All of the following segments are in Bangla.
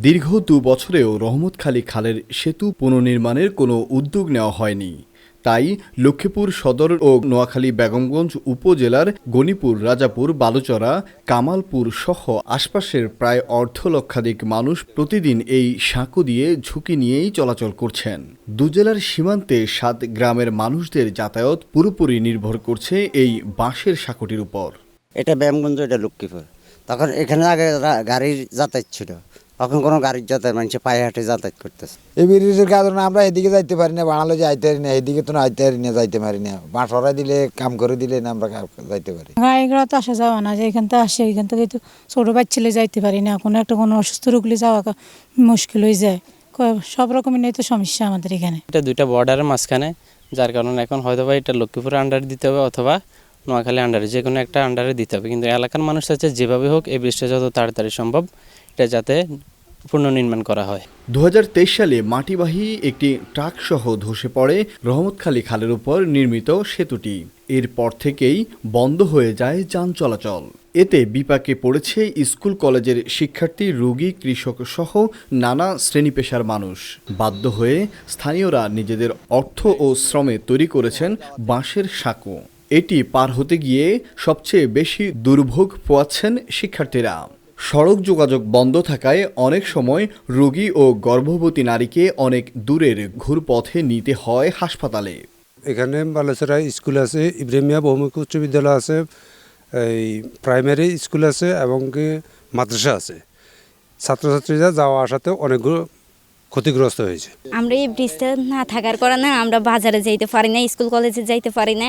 দীর্ঘ ২ বছরেও রহমতখালী খালের সেতু পুনর্নির্মাণের কোনো উদ্যোগ নেওয়া হয়নি। তাই লক্ষ্মীপুর সদর ও নোয়াখালী বেগমগঞ্জ উপজেলার গণিপুর, রাজাপুর, বালুচরা, কামালপুর সহ আশপাশের প্রায় অর্ধলক্ষাধিক মানুষ প্রতিদিন এই সাঁকো দিয়ে ঝুঁকি নিয়েই চলাচল করছেন। দুজেলার সীমান্তে ৭ গ্রামের মানুষদের যাতায়াত পুরোপুরি নির্ভর করছে এই বাঁশের সাঁকোটির উপর। এটা বেগমগঞ্জ, এটা লক্ষ্মীপুর। তখন এখানে আগে গাড়ির যাতায়াত ছিল, এখন কোনো গাড়ির যাতায়াত, মানুষে পায়ে হাঁটে যাতায়াত করতেছে। এই ব্রিজের কারণে আমরা এদিকে যাইতে পারি না, বাংলাদেশে যাইতে পারি না, এদিকে তো যাইতে পারি না, যাইতে পারি না। বাঁশ হরাই দিলে, কাম করে দিলে না আমরা যাইতে পারি। গাড়িগুলো তো আসা যাওয়া না, যে এখান থেকে আসে, এখান থেকে তো ছোটো বাচ্চালে যাইতে পারি না, কোনো অসুস্থ রোগলে যাওয়া মুশকিল হয়ে যায়। সব রকমের নেই তো সমস্যা আমাদের এখানে। এটা দুইটা বর্ডারের মাঝখানে, যার কারণে এখন হয়তো বা এটা লক্ষ্মীপুরের আন্ডারে দিতে হবে অথবা নোয়াখালী আন্ডারে, যে কোনো একটা আন্ডারে দিতে হবে। কিন্তু এলাকার মানুষ চাইছে যেভাবে হোক এই ব্রিজটা যত তাড়াতাড়ি সম্ভব এটা যাতে পুনর্নির্মাণ করা হয়। ২০২৩ সালে মাটিবাহী একটি ট্রাকসহ ধসে পড়ে রহমতখালী খালের উপর নির্মিত সেতুটি। এরপর থেকেই বন্ধ হয়ে যায় যান চলাচল। এতে বিপাকে পড়েছে স্কুল কলেজের শিক্ষার্থী, রোগী, কৃষক সহ নানা শ্রেণী পেশার মানুষ। বাধ্য হয়ে স্থানীয়রা নিজেদের অর্থ ও শ্রমে তৈরি করেছেন বাঁশের সাঁকো। এটি পার হতে গিয়ে সবচেয়ে বেশি দুর্ভোগ পোয়াচ্ছেন শিক্ষার্থীরা। সড়ক যোগাযোগ বন্ধ থাকায় অনেক সময় রোগী ও গর্ভবতী নারীকে অনেক দূরের ঘুরপথে নিতে হয় হাসপাতালে। এখানে বালেশ্বরা স্কুল আছে, ইব্রাহিমিয়া বহুমুখী উচ্চ বিদ্যালয় আছে, এই প্রাইমারি স্কুল আছে এবং মাদ্রাসা আছে। ছাত্রছাত্রীরা যাওয়া আসাতে অনেকগুলো ক্ষতিগ্রস্ত হয়েছে। আমরা এই ব্রিজটা না থাকার কারণে আমরা বাজারে যাইতে পারি না, স্কুল কলেজে যাইতে পারি না।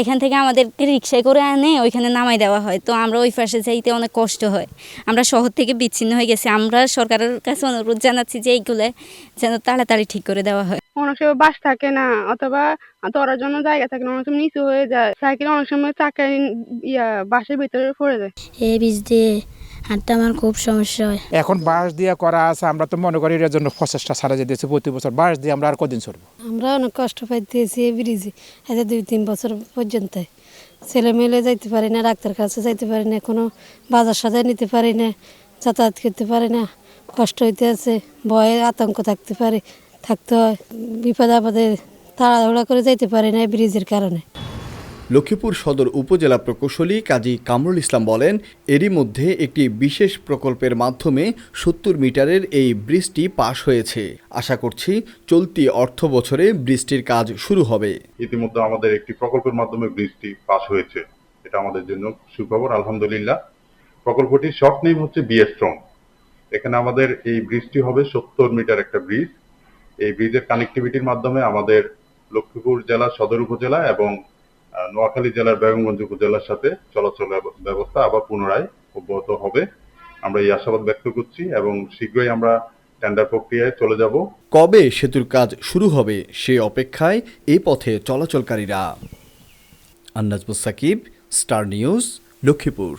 এখান থেকে আমাদেরকে রিক্সায় করে আনে ওইখানে নামাই দেওয়া হয়, তো আমরা ওই পাশে যাইতে অনেক কষ্ট হয়। আমরা শহর থেকে বিচ্ছিন্ন হয়ে গেছি। আমরা সরকারের কাছে অনুরোধ জানাচ্ছি যে এইগুলো যেন তাড়াতাড়ি ঠিক করে দেওয়া হয়। অনেক সময় বাস থাকে না, অথবা ধরার জন্য জায়গা থাকে না, অনেক সময় নিচু হয়ে যায় সাইকেল, অনেক সময় চাকা বাসের ভিতরে পড়ে যায়। এই ব্রিজ দিয়ে হাঁটতে আমার খুব সমস্যা হয়। এখন বাঁশ দিয়ে করা আছে, আমরা তো মনে করি এর জন্য প্রচেষ্টা ছাড়া যেতেছে প্রতি বছর। বাঁশ দিয়ে আমরা আর কদিন চলবো? আমরা অনেক কষ্ট পাইতেছি এই ব্রিজে, এতে ২-৩ বছর পর্যন্ত ছেলে মেলে যাইতে পারি না, ডাক্তার কাছে যাইতে পারি না, কোনো বাজার সাজায় নিতে পারি না, যাতায়াত করতে পারি না, কষ্ট হইতে আছে, ভয়ে আতঙ্ক থাকতে হয়। বিপদ আপদে তাড়াহুড়া করে যাইতে পারি না এই ব্রিজের কারণে। লক্ষ্মীপুর সদর উপজেলা প্রকৌশলী কাজী কামরুল ইসলাম বলেন, এরই মধ্যে একটি বিশেষ প্রকল্পের মাধ্যমে ৭০ মিটারের এই ব্রিজটি পাশ হয়েছে। আশা করছি চলতি অর্থ বছরে ব্রিজটির কাজ শুরু হবে। ইতিমধ্যে আমাদের একটি প্রকল্পের মাধ্যমে ব্রিজটি পাশ হয়েছে, এটা আমাদের জন্য সুখবর, আলহামদুলিল্লাহ। প্রকল্পটির শর্ট নেম হচ্ছে বিএস্ট্রং। এখানে আমাদের এই ব্রিজটি হবে ৭০ মিটার একটা ব্রিজ। এই ব্রিজের কানেক্টিভিটির মাধ্যমে আমাদের লক্ষ্মীপুর জেলা সদর উপজেলা এবং নোয়াখালী জেলার বেগমগঞ্জ উপজেলার সাথে চলাচল ব্যবস্থা আবার পুনরায় অব্যাহত হবে। আমরা এই আশাবাদ ব্যক্ত করছি এবং শীঘ্রই আমরা টেন্ডার প্রক্রিয়ায় চলে যাব। কবে সেতুর কাজ শুরু হবে সেই অপেক্ষায় এই পথে চলাচলকারীরা। আন্নাজ মুসাকিব, স্টার নিউজ, লক্ষ্মীপুর।